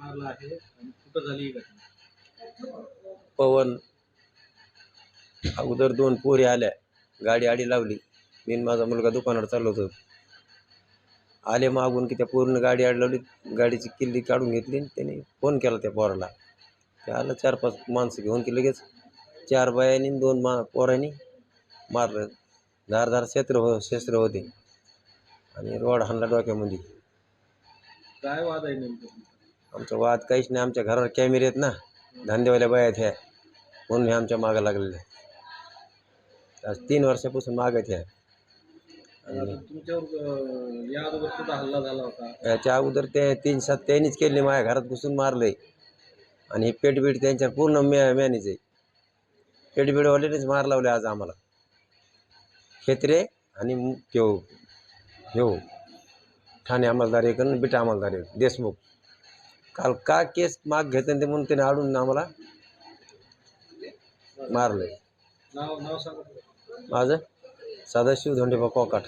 मारला आहे आणि कुठं झाली ही घटना? पवन अगोदर 2 पोरी आल्या, गाडी आडी लावली. मी आणि माझा मुलगा दुकानावर चाललो होतो. आले मागून की त्या पोरीनं गाडी आड लावली, गाडीची किल्ली काढून घेतली आणि त्याने फोन केला त्या पोराला. ते आलं 4-5 माणसं घेऊन की लगेच 4 बायांनी आणि 2 पोरांनी मारलं. धारदार शस्त्र होते आणि रॉड हाणला डोक्यामध्ये. काय वाद आहे नेमकं? आमचा वाद काहीच नाही. आमच्या घरावर कॅमेरे आहेत ना, धंदेवाल्या बाया आहेत ह्या, म्हणून हे आमच्या मागं लागलेले आहे. आज 3 वर्षापासून मागं आहेत ह्या. आणि तुमच्यावर या अगोदर सुद्धा हल्ला झाला होता. याच्या अगोदर ते 3-7 त्यांनीच केले, माझ्या घरात घुसून मारलंय. आणि हे पेटबीट त्यांच्यावर पूर्ण मॅनेज आहे. पेटबीडवाल्यानेच मार लावले आज आम्हाला. खेत्रे आणि ह्यो ठाणे अंमलदार एक आणि बिटा अंमलदार एक देशमुख. काल का केस माग घेते ते म्हणून त्याने आडून आम्हाला मारलंय. नाव सांगा. माझं सदाशिव धोंडेबा कोकाट.